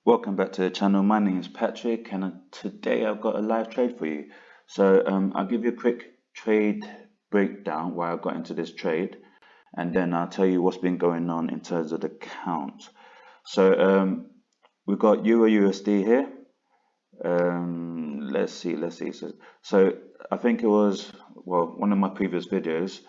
Welcome back to the channel. My name is Patrick, and today I've got a live trade for you. I'll give you a quick trade breakdown why I got into this trade, and then I'll tell you what's been going on in terms of the count. We've got Euro USD here. Let's see. So I think it was, well, one of my previous videos,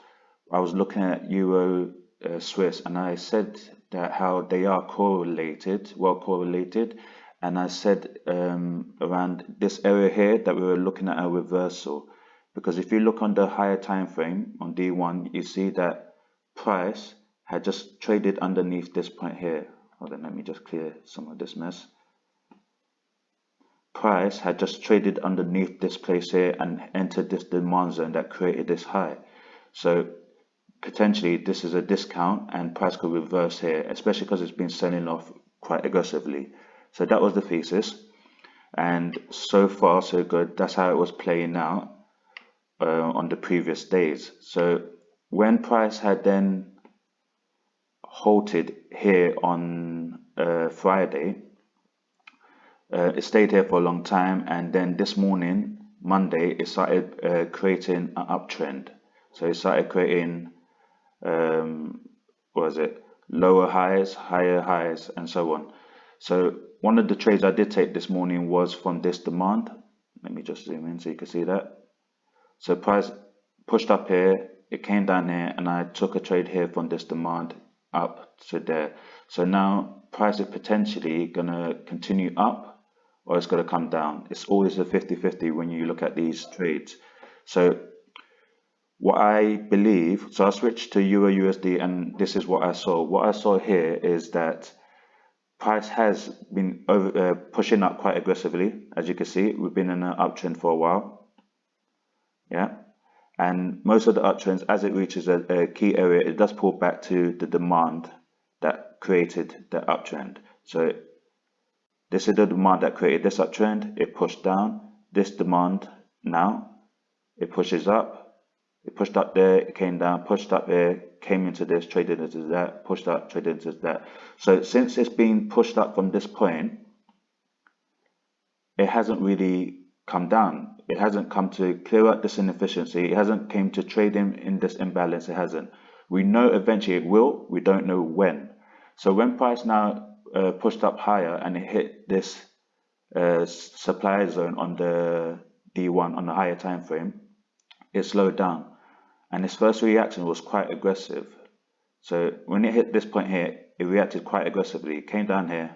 I was looking at Euro Swiss, and I said that how they are correlated, well correlated, and I said around this area here that we were looking at a reversal, because if you look on the higher time frame on D1, you see that price had just traded underneath this point here. Hold on, let me just clear some of this mess. Price had just traded underneath this place here and entered this demand zone that created this high. So potentially this is a discount and price could reverse here, especially because it's been selling off quite aggressively. So that was the thesis, and so far so good. That's how it was playing out on the previous days. So when price had then halted here on Friday, it stayed here for a long time, and then this morning, Monday, it started creating an uptrend. So it started creating lower highs, higher highs, and so on. So one of the trades I did take this morning was from this demand. Let me just zoom in so you can see that. So price pushed up here, it came down here, and I took a trade here from this demand up to there. So now price is potentially gonna continue up, or it's gonna come down. It's always a 50-50 when you look at these trades. So what I believe, so I switched to Euro USD, and this is what I saw. What I saw here is that price has been pushing up quite aggressively. As you can see, we've been in an uptrend for a while. Yeah. And most of the uptrends, as it reaches a key area, it does pull back to the demand that created the uptrend. So this is the demand that created this uptrend. It pushed down. This demand now, it pushes up. It pushed up there, it came down, pushed up there, came into this, traded into that, pushed up, traded into that. So since it's been pushed up from this point, it hasn't really come down. It hasn't come to clear up this inefficiency. It hasn't came to trade in this imbalance. It hasn't. We know eventually it will. We don't know when. So when price now pushed up higher and it hit this supply zone on the D1 on the higher time frame, it slowed down. And its first reaction was quite aggressive. So when it hit this point here, it reacted quite aggressively. It came down here,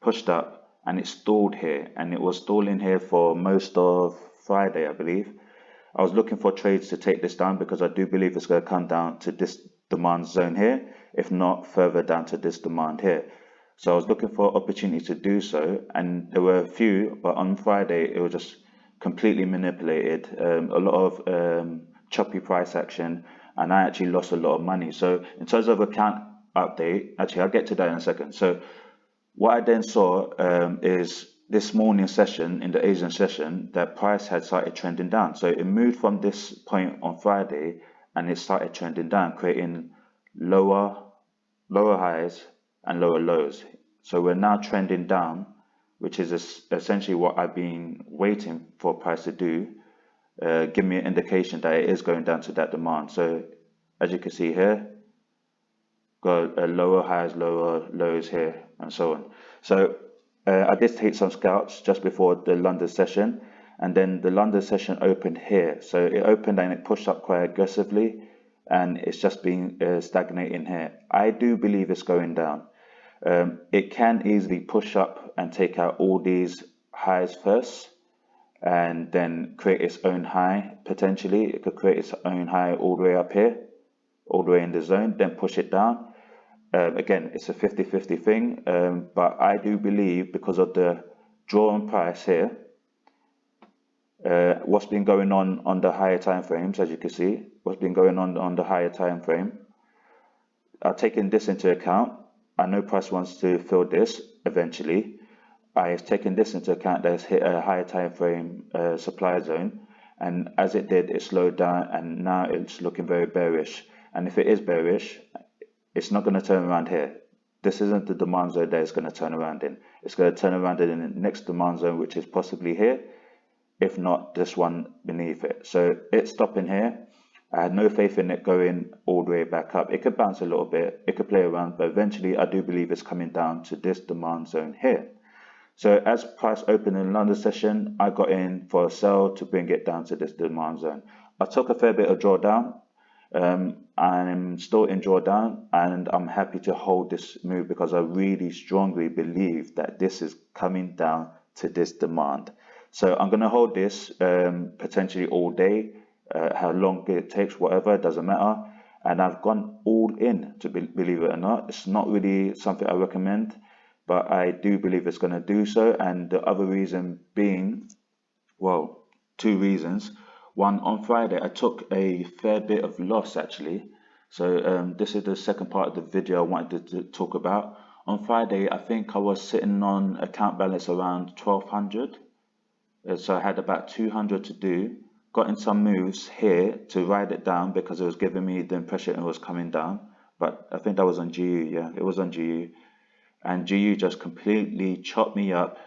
pushed up, and it stalled here. And it was stalling here for most of Friday, I believe. I was looking for trades to take this down because I do believe it's going to come down to this demand zone here, if not further down to this demand here. So I was looking for opportunity to do so, and there were a few, but on Friday it was just completely manipulated. A lot of choppy price action, and I actually lost a lot of money. So in terms of account update, actually I'll get to that in a second. So what I then saw is this morning session, in the Asian session, that price had started trending down. So it moved from this point on Friday and it started trending down, creating lower highs and lower lows. So we're now trending down, which is essentially what I've been waiting for price to do. Give me an indication that it is going down to that demand. So as you can see here, got lower highs, lower lows here, and so on. So I did take some scalps just before the London session, and then the London session opened here. So it opened and it pushed up quite aggressively, and it's just been stagnating here. I do believe it's going down. It can easily push up and take out all these highs first, and then create its own high. Potentially it could create its own high all the way up here, all the way in the zone, then push it down. Again, it's a 50-50 thing, but I do believe because of the draw on price here, what's been going on the higher time frames, as you can see, what's been going on the higher time frame, I've taken this into account. I know price wants to fill this eventually. I've taken this into account that it's hit a higher time frame supply zone, and as it did, it slowed down, and now it's looking very bearish. And if it is bearish, it's not going to turn around here. this isn't the demand zone that it's going to turn around in. It's going to turn around in the next demand zone, which is possibly here, if not this one beneath it. So it's stopping here. I had no faith in it going all the way back up. It could bounce a little bit, it could play around, but eventually I do believe it's coming down to this demand zone here. So as price opened in London session, I got in for a sell to bring it down to this demand zone. I took a fair bit of drawdown. I'm still in drawdown, and I'm happy to hold this move because I really strongly believe that this is coming down to this demand. So I'm going to hold this potentially all day, how long it takes, whatever, it doesn't matter. And I've gone all in, to believe it or not. It's not really something I recommend, but I do believe it's going to do so. And the other reason being, well, two reasons. One, on Friday, I took a fair bit of loss actually. So this is the second part of the video I wanted to talk about. On Friday, I think I was sitting on account balance around 1200. So I had about 200 to do. Got in some moves here to ride it down because it was giving me the impression it was coming down. But I think that was on GU, yeah, it was on GU. And GU just completely chopped me up.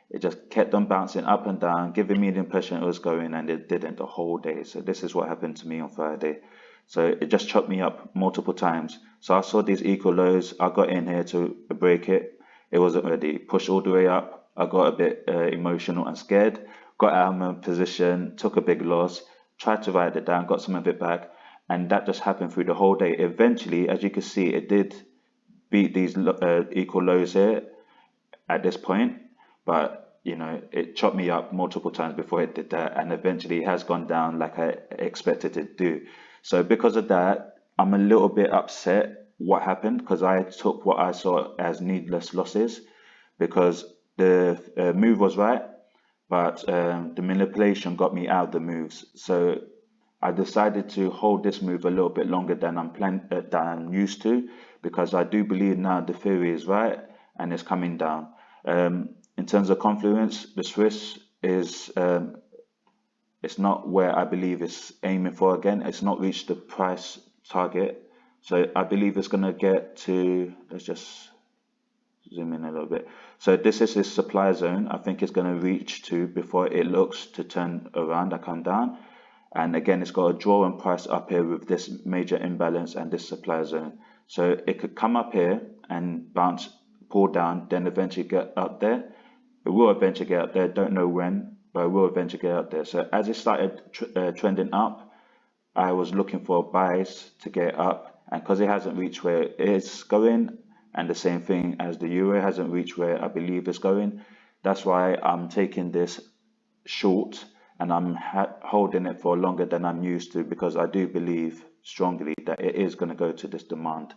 It just kept on bouncing up and down, giving me the impression it was going, and it didn't the whole day. So this is what happened to me on Friday. So it just chopped me up multiple times. So I saw these equal lows. I got in here to break it. It wasn't ready. Pushed all the way up. I got a bit emotional and scared. Got out of my position, took a big loss, tried to ride it down, got some of it back. And that just happened through the whole day. Eventually, as you can see, it did beat these equal lows here at this point. But, you know, it chopped me up multiple times before it did that. And eventually it has gone down like I expected it to do. So because of that, I'm a little bit upset what happened because I took what I saw as needless losses because the move was right, but the manipulation got me out of the moves. So I decided to hold this move a little bit longer than I'm used to because I do believe now the theory is right and it's coming down. In terms of confluence, the Swiss is it's not where I believe it's aiming for again. It's not reached the price target. So I believe it's going to get to, let's just zoom in a little bit. So this is its supply zone. I think it's going to reach to before it looks to turn around and come down. And again, it's got a draw and price up here with this major imbalance and this supply zone. So it could come up here and bounce, pull down, then eventually get up there. It will eventually get up there. Don't know when, but it will eventually get up there. So as it started trending up, I was looking for buys to get up. And because it hasn't reached where it is going, and the same thing as the euro hasn't reached where I believe it's going, that's why I'm taking this short and I'm holding it for longer than I'm used to because I do believe strongly that it is going to go to this demand.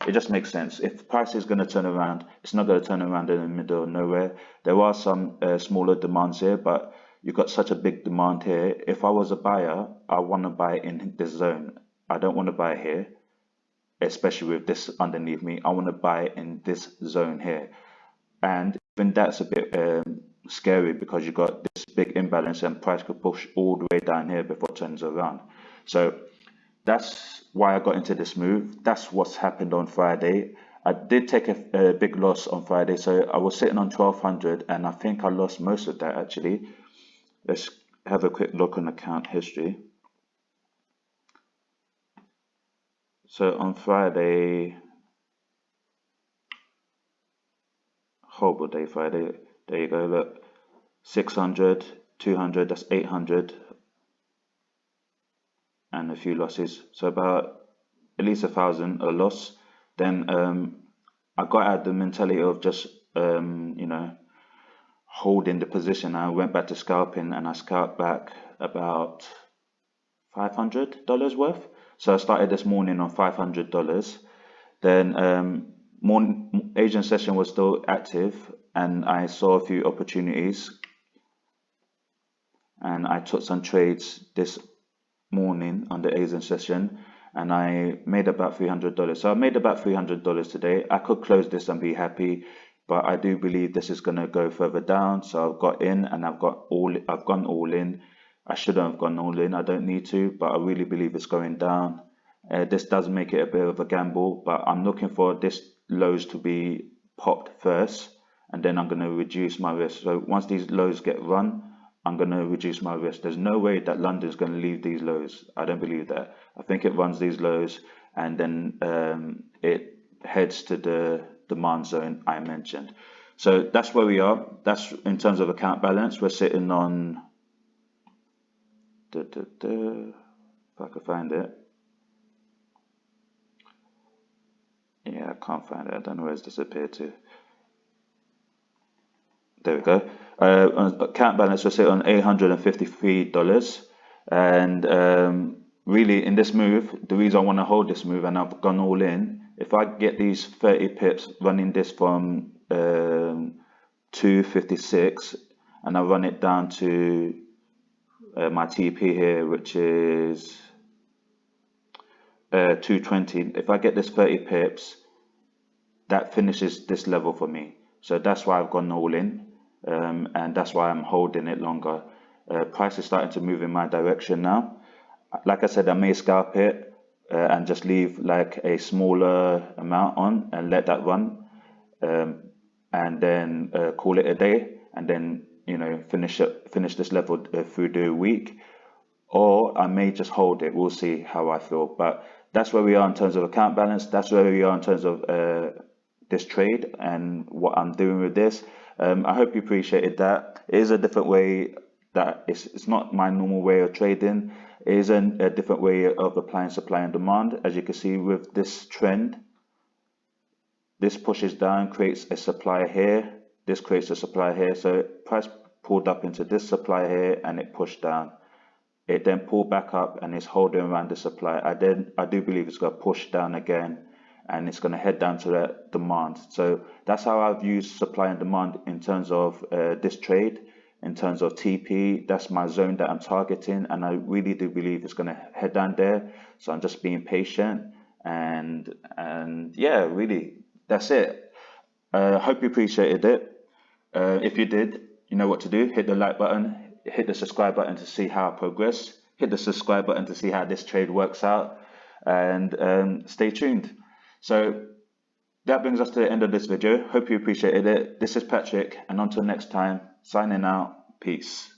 It just makes sense. If price is going to turn around, it's not going to turn around in the middle of nowhere. There are some smaller demands here, but you've got such a big demand here. If I was a buyer, I want to buy in this zone. I don't want to buy here, especially with this underneath me. I want to buy in this zone here. And even that's a bit scary because you got this big imbalance and price could push all the way down here before it turns around. So that's why I got into this move. That's what's happened on Friday. I did take a big loss on Friday, so I was sitting on 1200 and I think I lost most of that actually. Let's have a quick look on account history. So on Friday, horrible day Friday, there you go, look, 600, 200, that's 800, and a few losses, so about at least 1,000 a loss. Then I got out the mentality of just you know, holding the position. I went back to scalping and I scalped back about $500 worth. So I started this morning on $500. Then Asian session was still active and I saw a few opportunities and I took some trades this morning on the Asian session and I made about $300. So I made about $300 today. I could close this and be happy, but I do believe this is going to go further down. So I've got in and I've gone all in. I shouldn't have gone all in. I don't need to, but I really believe it's going down. This does make it a bit of a gamble, but I'm looking for this lows to be popped first, and then I'm going to reduce my risk. So once these lows get run, I'm going to reduce my risk. There's no way that London's going to leave these lows. I don't believe that. I think it runs these lows, and then it heads to the demand zone I mentioned. So that's where we are. That's in terms of account balance. We're sitting on, if I can find it. Yeah, I can't find it. I don't know where it's disappeared to. There we go. On account balance, we're sitting on $853. And really, in this move, the reason I want to hold this move, and I've gone all in, if I get these 30 pips running this from 256, and I run it down to my TP here, which is 220. If I get this 30 pips, that finishes this level for me. So that's why I've gone all in, and that's why I'm holding it longer. Price is starting to move in my direction now. Like I said, I may scalp it and just leave like a smaller amount on and let that run, and then call it a day, and then finish this level through the week. Or I may just hold it. We'll see how I feel. But that's where we are in terms of account balance. That's where we are in terms of this trade and what I'm doing with this. I hope you appreciated that. It is a different way that it's not my normal way of trading. It is a different way of applying supply and demand. As you can see with this trend, this pushes down, creates a supply here. This creates a supply here. So price pulled up into this supply here and it pushed down. It then pulled back up and is holding around the supply. I do believe it's going to push down again, and it's going to head down to that demand. So that's how I've used supply and demand in terms of this trade, in terms of TP. That's my zone that I'm targeting, and I really do believe it's going to head down there. So I'm just being patient, and yeah, really, that's it. Hope you appreciated it. If you did, you know what to do. Hit the like button, hit the subscribe button to see how I progress, hit the subscribe button to see how this trade works out, and stay tuned. So that brings us to the end of this video. Hope you appreciated it. This is Patrick, and until next time, signing out. Peace.